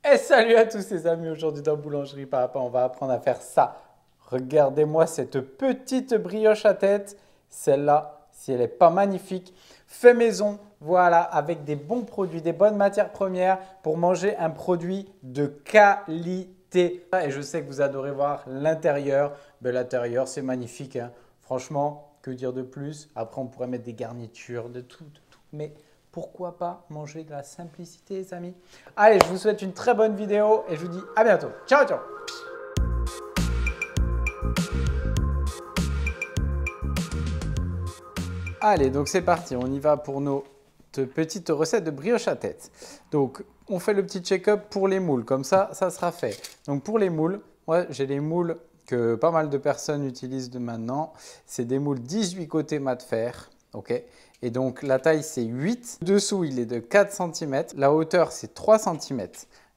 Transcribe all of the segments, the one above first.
Et salut à tous les amis, aujourd'hui dans Boulangerie Papa, on va apprendre à faire ça. Regardez-moi cette petite brioche à tête. Celle-là, si elle n'est pas magnifique, fait maison, voilà, avec des bons produits, des bonnes matières premières pour manger un produit de qualité. Et je sais que vous adorez voir l'intérieur. Ben, l'intérieur, c'est magnifique, hein. Franchement, que dire de plus? Après, on pourrait mettre des garnitures, de tout. Mais pourquoi pas manger de la simplicité, les amis? Allez, je vous souhaite une très bonne vidéo et je vous dis à bientôt. Ciao, ciao! Allez, donc c'est parti, on y va pour nos petites recettes de brioche à tête. Donc, on fait le petit check-up pour les moules, comme ça sera fait. Donc, pour les moules, moi, j'ai les moules que pas mal de personnes utilisent de maintenant. C'est des moules 18 côtés mat fer, ok? Et donc, la taille, c'est 8. Dessous, il est de 4 cm. La hauteur, c'est 3 cm.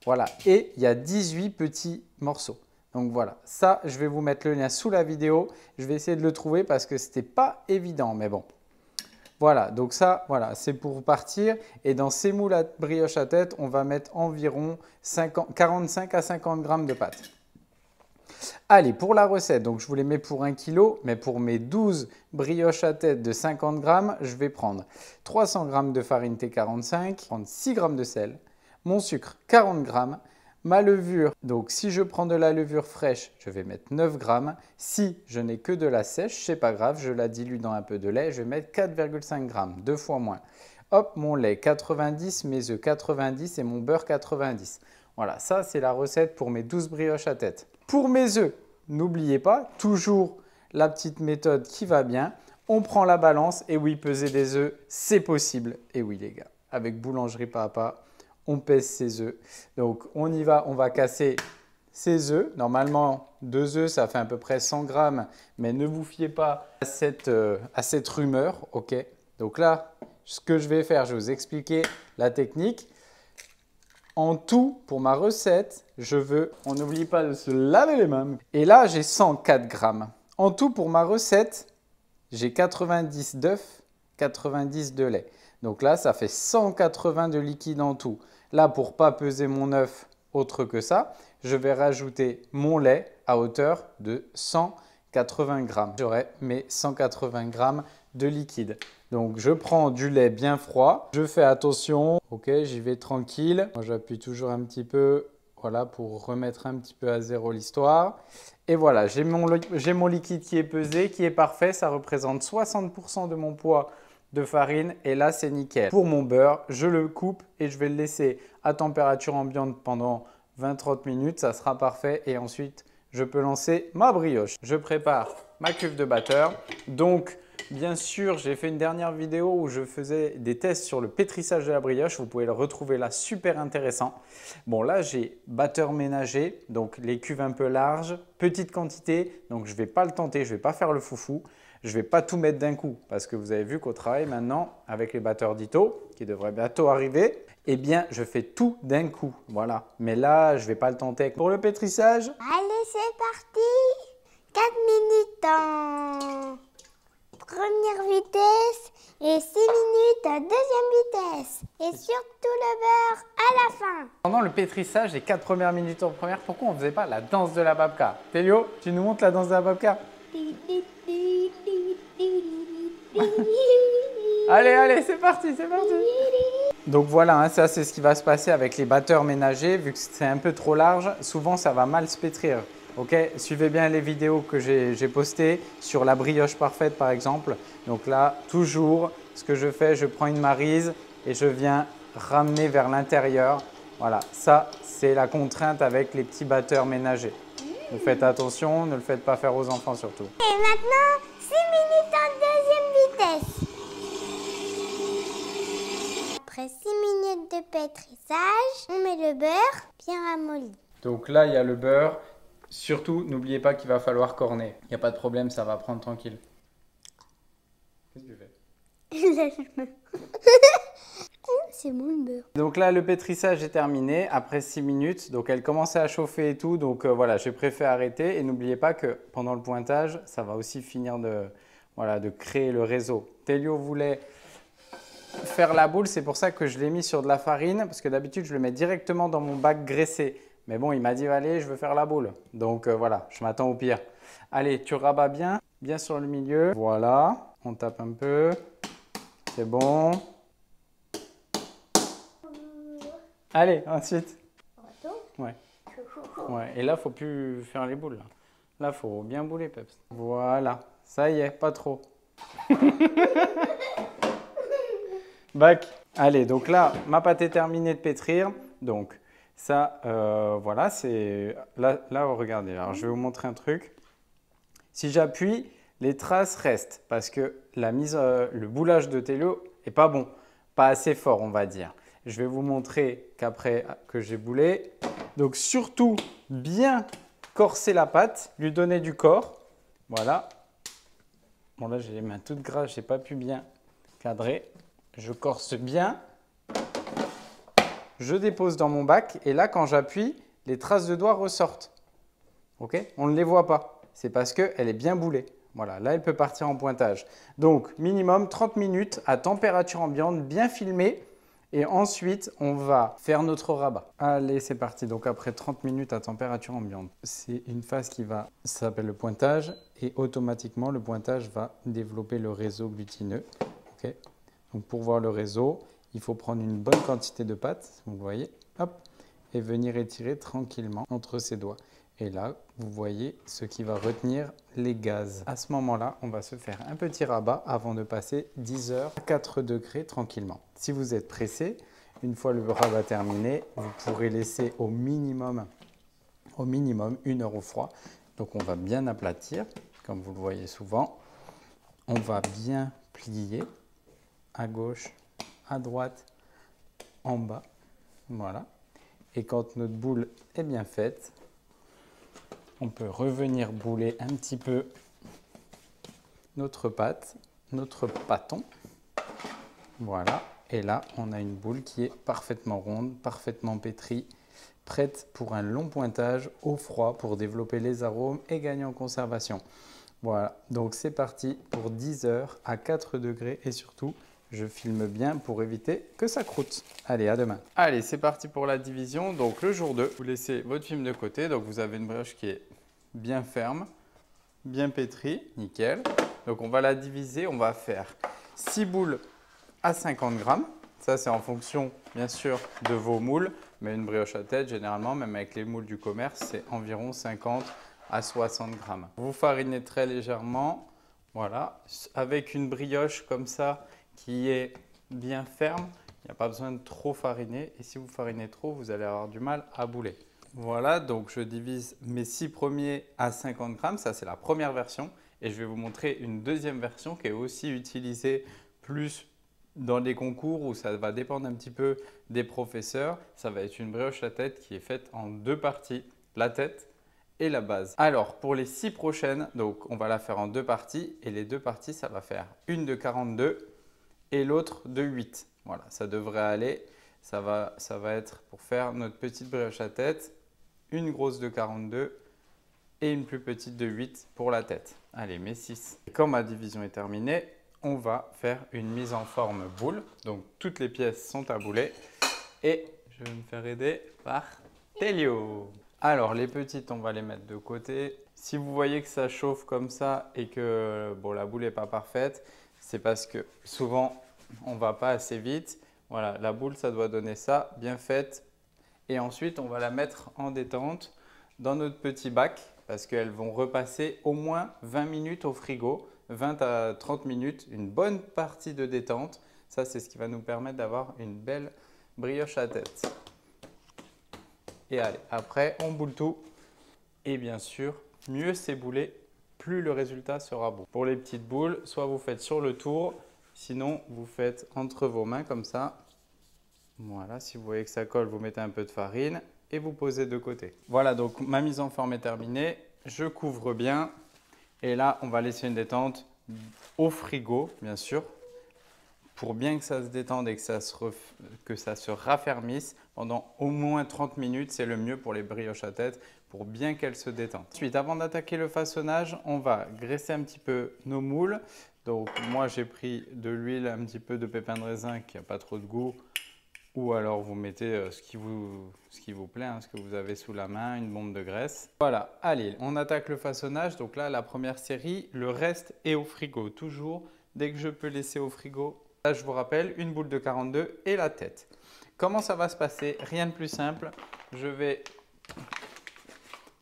Voilà, et il y a 18 petits morceaux. Donc voilà, ça, je vais vous mettre le lien sous la vidéo. Je vais essayer de le trouver parce que ce n'était pas évident, mais bon. Voilà, donc ça, voilà, c'est pour partir. Et dans ces moules à brioche à tête, on va mettre environ 45 à 50 grammes de pâte. Allez, pour la recette, donc je vous les mets pour 1 kg, mais pour mes 12 brioches à tête de 50 grammes, je vais prendre 300 g de farine T45, prendre 6 g de sel, mon sucre 40 g, ma levure, donc si je prends de la levure fraîche, je vais mettre 9 g. Si je n'ai que de la sèche, c'est pas grave, je la dilue dans un peu de lait, je vais mettre 4,5 g, 2 fois moins. Hop, mon lait 90, mes œufs 90 et mon beurre 90. Voilà, ça c'est la recette pour mes 12 brioches à tête. Pour mes œufs, n'oubliez pas, toujours la petite méthode qui va bien. On prend la balance et oui, peser des œufs, c'est possible. Et oui les gars, avec Boulangerie Papa, on pèse ses œufs. Donc on y va, on va casser ces œufs. Normalement, 2 œufs, ça fait à peu près 100 grammes, mais ne vous fiez pas à cette rumeur, ok? Donc là, ce que je vais faire, je vais vous expliquer la technique. En tout, pour ma recette, on n'oublie pas de se laver les mains. Et là, j'ai 104 grammes. En tout, pour ma recette, j'ai 90 d'œufs, 90 de lait. Donc là, ça fait 180 de liquide en tout. Là, pour ne pas peser mon œuf autre que ça, je vais rajouter mon lait à hauteur de 180 grammes. J'aurai mes 180 grammes de liquide. Donc, je prends du lait bien froid. Je fais attention. Ok, j'y vais tranquille. Moi, j'appuie toujours un petit peu, voilà, pour remettre un petit peu à zéro l'histoire. Et voilà, j'ai mon liquide qui est pesé, qui est parfait. Ça représente 60% de mon poids de farine. Et là, c'est nickel. Pour mon beurre, je le coupe et je vais le laisser à température ambiante pendant 20-30 minutes. Ça sera parfait. Et ensuite, je peux lancer ma brioche. Je prépare ma cuve de batteur. Donc, bien sûr, j'ai fait une dernière vidéo où je faisais des tests sur le pétrissage de la brioche. Vous pouvez le retrouver là, super intéressant. Bon, là, j'ai batteur ménager, donc les cuves un peu larges, petite quantité. Donc, je ne vais pas le tenter, je ne vais pas faire le foufou. Je ne vais pas tout mettre d'un coup parce que vous avez vu qu'au travail maintenant, avec les batteurs Ditto, qui devraient bientôt arriver, eh bien, je fais tout d'un coup. Voilà. Mais là, je ne vais pas le tenter. Pour le pétrissage, allez, c'est parti! 4 minutes en première vitesse et 6 minutes en deuxième vitesse. Et surtout le beurre à la fin. Pendant le pétrissage, les 4 premières minutes en première, pourquoi on ne faisait pas la danse de la babka? Télio, tu nous montres la danse de la babka? Allez, c'est parti, c'est parti. Donc voilà, hein, ça c'est ce qui va se passer avec les batteurs ménagers. Vu que c'est un peu trop large, souvent ça va mal se pétrir. Ok, suivez bien les vidéos que j'ai postées sur la brioche parfaite par exemple. Donc là, toujours, ce que je fais, je prends une maryse et je viens ramener vers l'intérieur. Voilà, ça c'est la contrainte avec les petits batteurs ménagers. Vous faites attention, ne le faites pas faire aux enfants surtout. Et maintenant, 6 minutes en deuxième vitesse. Après 6 minutes de pétrissage, on met le beurre bien ramolli. Donc là, il y a le beurre. Surtout, n'oubliez pas qu'il va falloir corner. Il n'y a pas de problème, ça va prendre tranquille. Qu'est-ce que tu fais? C'est bon le beurre. Donc là, le pétrissage est terminé après 6 minutes. Donc elle commençait à chauffer et tout. Donc voilà, j'ai préféré arrêter. Et n'oubliez pas que pendant le pointage, ça va aussi finir de créer le réseau. Télio voulait faire la boule, c'est pour ça que je l'ai mis sur de la farine, parce que d'habitude, je le mets directement dans mon bac graissé. Mais bon, il m'a dit, allez, je veux faire la boule. Donc voilà, je m'attends au pire. Allez, tu rabats bien, bien sur le milieu. Voilà, on tape un peu. C'est bon. Allez, ensuite. Ouais. Ouais. Et là, il ne faut plus faire les boules. Là, il faut bien bouler, Peps. Voilà, ça y est, pas trop. Bac. Allez, donc là, ma pâte est terminée de pétrir. Donc, ça, voilà, c'est... Là, regardez, alors je vais vous montrer un truc. Si j'appuie, les traces restent parce que le boulage de Télio n'est pas bon, pas assez fort, on va dire. Je vais vous montrer qu'après que j'ai boulé, donc surtout bien corser la pâte, lui donner du corps. Voilà. Bon là, j'ai les mains toutes grasses, je n'ai pas pu bien cadrer. Je corse bien. Je dépose dans mon bac et là, quand j'appuie, les traces de doigts ressortent. Ok? On ne les voit pas. C'est parce qu'elle est bien boulée. Voilà, là, elle peut partir en pointage. Donc, minimum 30 minutes à température ambiante, bien filmée. Et ensuite, on va faire notre rabat. Allez, c'est parti. Donc, après 30 minutes à température ambiante, c'est une phase ça s'appelle le pointage. Et automatiquement, le pointage va développer le réseau glutineux. Okay. Donc, pour voir le réseau, il faut prendre une bonne quantité de pâte, vous voyez, hop, et venir étirer tranquillement entre ses doigts. Et là, vous voyez ce qui va retenir les gaz. À ce moment-là, on va se faire un petit rabat avant de passer 10 heures à 4 degrés tranquillement. Si vous êtes pressé, une fois le rabat terminé, vous pourrez laisser au minimum 1 heure au froid. Donc on va bien aplatir, comme vous le voyez souvent. On va bien plier à gauche, à droite, en bas. Voilà. Et quand notre boule est bien faite, on peut revenir bouler un petit peu notre pâte, notre pâton. Voilà. Et là, on a une boule qui est parfaitement ronde, parfaitement pétrie, prête pour un long pointage au froid pour développer les arômes et gagner en conservation. Voilà. Donc c'est parti pour 10 heures à 4 degrés et surtout, je filme bien pour éviter que ça croûte. Allez, à demain. Allez, c'est parti pour la division. Donc le jour 2, vous laissez votre film de côté. Donc vous avez une brioche qui est bien ferme, bien pétrie, nickel. Donc on va la diviser. On va faire 6 boules à 50 grammes. Ça, c'est en fonction, bien sûr, de vos moules. Mais une brioche à tête, généralement, même avec les moules du commerce, c'est environ 50 à 60 grammes. Vous farinez très légèrement. Voilà. Avec une brioche comme ça, qui est bien ferme, il n'y a pas besoin de trop fariner. Et si vous farinez trop, vous allez avoir du mal à bouler. Voilà, donc je divise mes 6 premiers à 50 grammes. Ça, c'est la première version. Et je vais vous montrer une deuxième version qui est aussi utilisée plus dans les concours où ça va dépendre un petit peu des professeurs. Ça va être une brioche à tête qui est faite en 2 parties, la tête et la base. Alors, pour les 6 prochaines, donc on va la faire en 2 parties. Et les 2 parties, ça va faire une de 42 et l'autre de 8. Voilà, ça devrait aller. Ça va être pour faire notre petite brioche à tête, une grosse de 42 et une plus petite de 8 pour la tête. Allez, mes 6. Et quand ma division est terminée, on va faire une mise en forme boule. Donc, toutes les pièces sont à bouler. Et je vais me faire aider par Télio. Alors, les petites, on va les mettre de côté. Si vous voyez que ça chauffe comme ça et que bon, la boule n'est pas parfaite, c'est parce que souvent, on ne va pas assez vite. Voilà, la boule, ça doit donner ça, bien faite. Et ensuite, on va la mettre en détente dans notre petit bac parce qu'elles vont repasser au moins 20 minutes au frigo, 20 à 30 minutes, une bonne partie de détente. Ça, c'est ce qui va nous permettre d'avoir une belle brioche à tête. Et allez, après, on boule tout. Et bien sûr, mieux c'est boulé, plus le résultat sera bon. Pour les petites boules, soit vous faites sur le tour, sinon vous faites entre vos mains comme ça. Voilà, si vous voyez que ça colle, vous mettez un peu de farine et vous posez de côté. Voilà, donc ma mise en forme est terminée. Je couvre bien. Et là, on va laisser une détente au frigo, bien sûr, pour bien que ça se détende et que ça se raffermisse pendant au moins 30 minutes. C'est le mieux pour les brioches à tête, pour bien qu'elles se détendent. Ensuite, avant d'attaquer le façonnage, on va graisser un petit peu nos moules. Donc moi, j'ai pris de l'huile, un petit peu de pépins de raisin qui n'a pas trop de goût. Ou alors vous mettez ce qui vous plaît, hein, ce que vous avez sous la main, une bombe de graisse. Voilà, allez, on attaque le façonnage. Donc là, la première série, le reste est au frigo. Toujours, dès que je peux laisser au frigo. Là, je vous rappelle, une boule de 42 et la tête. Comment ça va se passer? Rien de plus simple. Je vais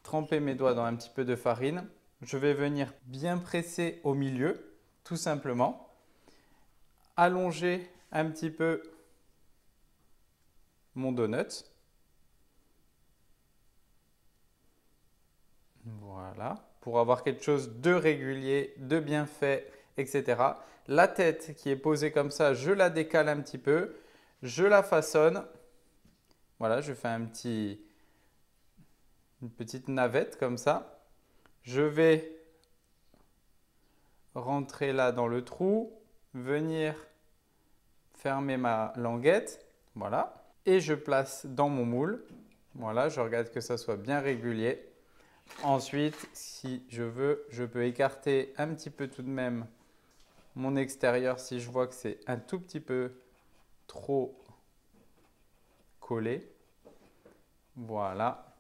tremper mes doigts dans un petit peu de farine. Je vais venir bien presser au milieu, tout simplement. Allonger un petit peu mon donut. Voilà, pour avoir quelque chose de régulier, de bien fait, etc. La tête qui est posée comme ça, je la décale un petit peu, je la façonne. Voilà, je fais une petite navette comme ça. Je vais rentrer là dans le trou, venir fermer ma languette. Voilà. Et je place dans mon moule. Voilà, je regarde que ça soit bien régulier. Ensuite, si je veux, je peux écarter un petit peu tout de même mon extérieur si je vois que c'est un tout petit peu trop collé. Voilà.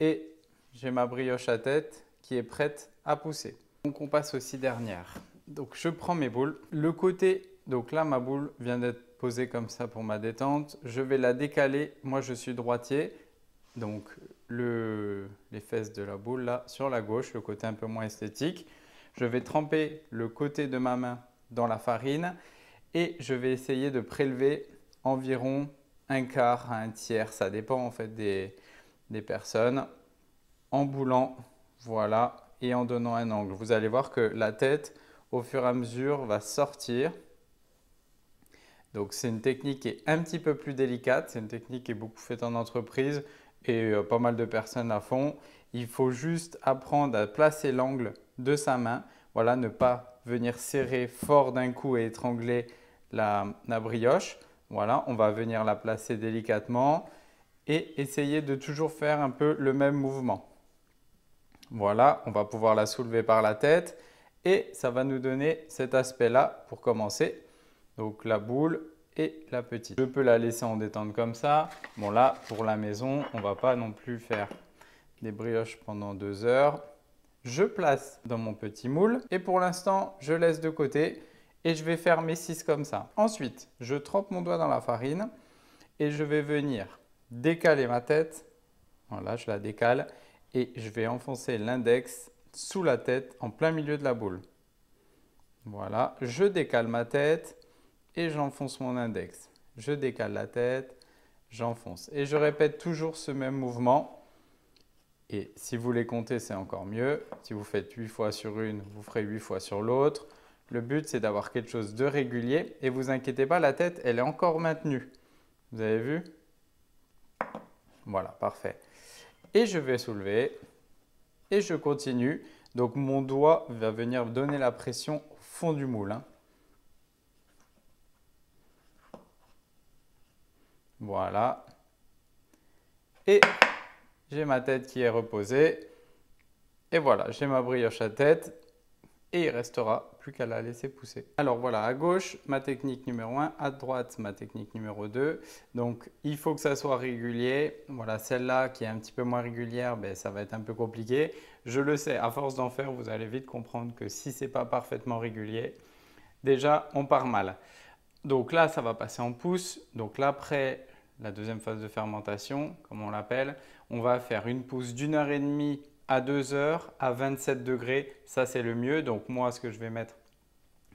Et j'ai ma brioche à tête qui est prête à pousser. Donc on passe aux 6 dernières. Donc je prends mes boules. Le côté, donc là ma boule vient d'être posée comme ça pour ma détente. Je vais la décaler. Moi je suis droitier. Donc les fesses de la boule là sur la gauche, le côté un peu moins esthétique. Je vais tremper le côté de ma main dans la farine et je vais essayer de prélever environ un quart à un tiers. Ça dépend en fait des personnes. En boulant, voilà, et en donnant un angle. Vous allez voir que la tête, au fur et à mesure, va sortir. Donc c'est une technique qui est un petit peu plus délicate. C'est une technique qui est beaucoup faite en entreprise et pas mal de personnes la font. Il faut juste apprendre à placer l'angle de sa main. Voilà, ne pas venir serrer fort d'un coup et étrangler la brioche. Voilà, on va venir la placer délicatement et essayer de toujours faire un peu le même mouvement. Voilà, on va pouvoir la soulever par la tête et ça va nous donner cet aspect-là pour commencer. Donc la boule et la petite. Je peux la laisser en détente comme ça. Bon là, pour la maison, on ne va pas non plus faire des brioches pendant 2 heures. Je place dans mon petit moule et pour l'instant, je laisse de côté et je vais faire mes 6 comme ça. Ensuite, je trempe mon doigt dans la farine et je vais venir décaler ma tête. Voilà, je la décale et je vais enfoncer l'index sous la tête en plein milieu de la boule. Voilà, je décale ma tête et j'enfonce mon index. Je décale la tête, j'enfonce. Et je répète toujours ce même mouvement. Et si vous les comptez, c'est encore mieux. Si vous faites 8 fois sur une, vous ferez 8 fois sur l'autre. Le but, c'est d'avoir quelque chose de régulier. Et vous inquiétez pas, la tête, elle est encore maintenue. Vous avez vu? Voilà, parfait. Et je vais soulever et je continue. Donc mon doigt va venir donner la pression au fond du moule. Hein. Voilà. Et j'ai ma tête qui est reposée. Et voilà, j'ai ma brioche à tête. Et il ne restera plus qu'à la laisser pousser. Alors voilà, à gauche, ma technique numéro 1, à droite, ma technique numéro 2. Donc il faut que ça soit régulier. Voilà, celle-là qui est un petit peu moins régulière, ben, ça va être un peu compliqué. Je le sais, à force d'en faire, vous allez vite comprendre que si ce n'est pas parfaitement régulier, déjà on part mal. Donc là, ça va passer en pousse. Donc là, après la deuxième phase de fermentation, comme on l'appelle, on va faire une pousse d'1h30 à 2 heures à 27 degrés. Ça, c'est le mieux. Donc moi, ce que je vais mettre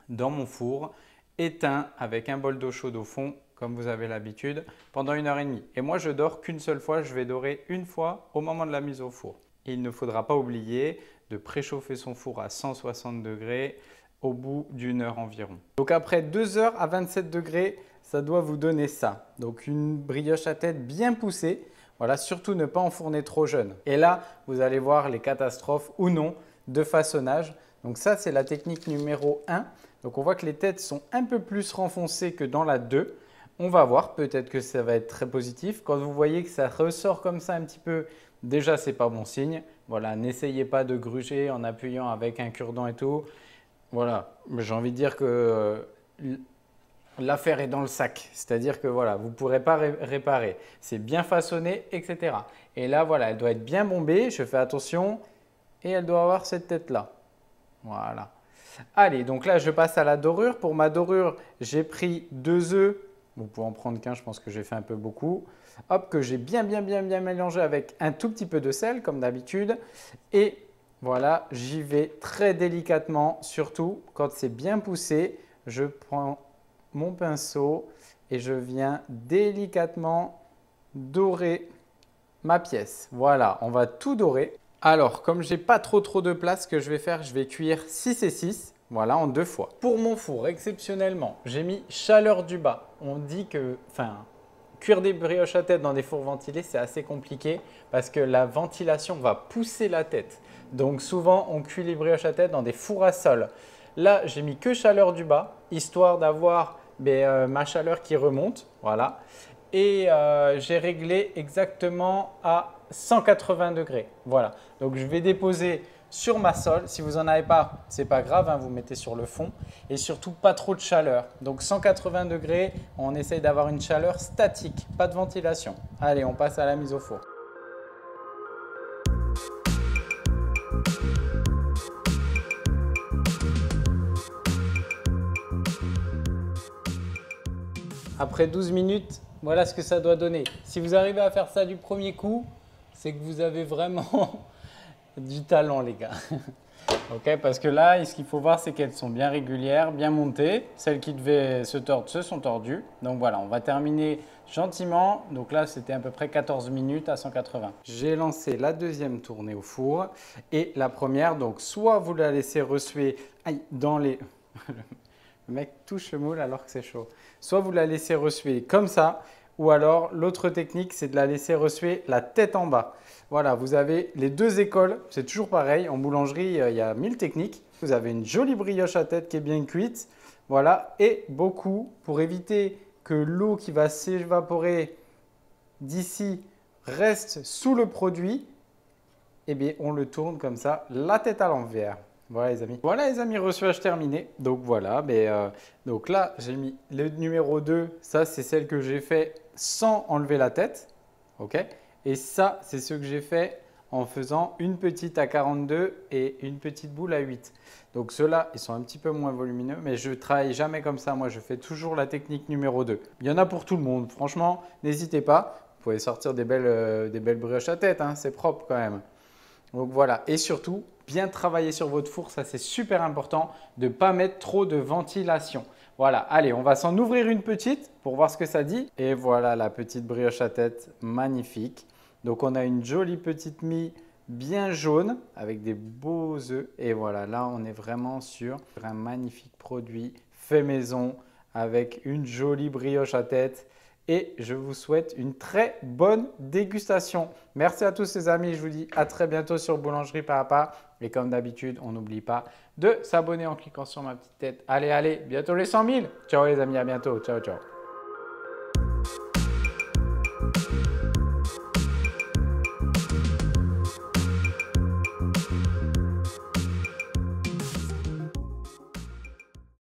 dans mon four, éteint avec un bol d'eau chaude au fond, comme vous avez l'habitude, pendant 1h30. Et moi, je dors qu'une seule fois. Je vais dorer une fois au moment de la mise au four. Il ne faudra pas oublier de préchauffer son four à 160 degrés au bout d'1 heure environ. Donc après 2 heures à 27 degrés, ça doit vous donner ça. Donc une brioche à tête bien poussée. Voilà, surtout ne pas enfourner trop jeune. Et là, vous allez voir les catastrophes ou non de façonnage. Donc ça, c'est la technique numéro 1. Donc on voit que les têtes sont un peu plus renfoncées que dans la 2. On va voir, peut-être que ça va être très positif. Quand vous voyez que ça ressort comme ça un petit peu, déjà ce n'est pas bon signe. Voilà, n'essayez pas de gruger en appuyant avec un cure-dent et tout. Voilà, j'ai envie de dire que l'affaire est dans le sac. C'est-à-dire que voilà, vous ne pourrez pas réparer. C'est bien façonné, etc. Et là, voilà, elle doit être bien bombée. Je fais attention et elle doit avoir cette tête-là. Voilà. Allez, donc là, je passe à la dorure. Pour ma dorure, j'ai pris 2 œufs. Vous pouvez en prendre qu'un, je pense que j'ai fait un peu beaucoup. Hop, que j'ai bien mélangé avec un tout petit peu de sel, comme d'habitude. Et voilà, j'y vais très délicatement, surtout quand c'est bien poussé. Je prends mon pinceau et je viens délicatement dorer ma pièce. Voilà, on va tout dorer. Alors, comme j'ai pas trop de place, ce que je vais faire, je vais cuire 6 et 6. Voilà, en 2 fois. Pour mon four, exceptionnellement, j'ai mis chaleur du bas. On dit que, cuire des brioches à tête dans des fours ventilés, c'est assez compliqué parce que la ventilation va pousser la tête. Donc souvent, on cuit les brioches à tête dans des fours à sol. Là, j'ai mis que chaleur du bas, histoire d'avoir ma chaleur qui remonte. Voilà. Et j'ai réglé exactement à 180 degrés. Voilà. Donc, je vais déposer sur ma sole. Si vous n'en avez pas, ce n'est pas grave, hein, vous mettez sur le fond. Et surtout, pas trop de chaleur. Donc, 180 degrés, on essaye d'avoir une chaleur statique, pas de ventilation. Allez, on passe à la mise au four. Après 12 minutes, voilà ce que ça doit donner. Si vous arrivez à faire ça du premier coup, c'est que vous avez vraiment du talent, les gars. Ok, parce que là, ce qu'il faut voir, c'est qu'elles sont bien régulières, bien montées. Celles qui devaient se tordre se sont tordues. Donc voilà, on va terminer gentiment. Donc là, c'était à peu près 14 minutes à 180. J'ai lancé la deuxième tournée au four. Et la première, donc soit vous la laissez ressuer dans les… Le mec touche le moule alors que c'est chaud. Soit vous la laissez ressuer comme ça, ou alors l'autre technique, c'est de la laisser ressuer la tête en bas. Voilà, vous avez les 2 écoles, c'est toujours pareil. En boulangerie, il y a 1000 techniques. Vous avez une jolie brioche à tête qui est bien cuite. Voilà, et beaucoup, pour éviter que l'eau qui va s'évaporer d'ici reste sous le produit, eh bien, on le tourne comme ça, la tête à l'envers. Voilà les amis. Voilà les amis, reçuage terminé. Donc voilà, donc là j'ai mis le numéro 2. Ça c'est celle que j'ai fait sans enlever la tête. Ok. Et ça c'est ce que j'ai fait en faisant une petite à 42 et une petite boule à 8. Donc ceux-là ils sont un petit peu moins volumineux, mais je ne travaille jamais comme ça. Moi je fais toujours la technique numéro 2. Il y en a pour tout le monde. Franchement, n'hésitez pas. Vous pouvez sortir des belles brioches à tête, hein. C'est propre quand même. Donc voilà, et surtout, bien travailler sur votre four, ça c'est super important de ne pas mettre trop de ventilation. Voilà, allez, on va s'en ouvrir une petite pour voir ce que ça dit. Et voilà la petite brioche à tête, magnifique. Donc on a une jolie petite mie bien jaune avec des beaux œufs. Et voilà, là on est vraiment sur un magnifique produit fait maison avec une jolie brioche à tête. Et je vous souhaite une très bonne dégustation. Merci à tous les amis, je vous dis à très bientôt sur Boulangerie Papa. Et comme d'habitude, on n'oublie pas de s'abonner en cliquant sur ma petite tête. Allez, bientôt les 100 000. Ciao les amis, à bientôt. Ciao, ciao.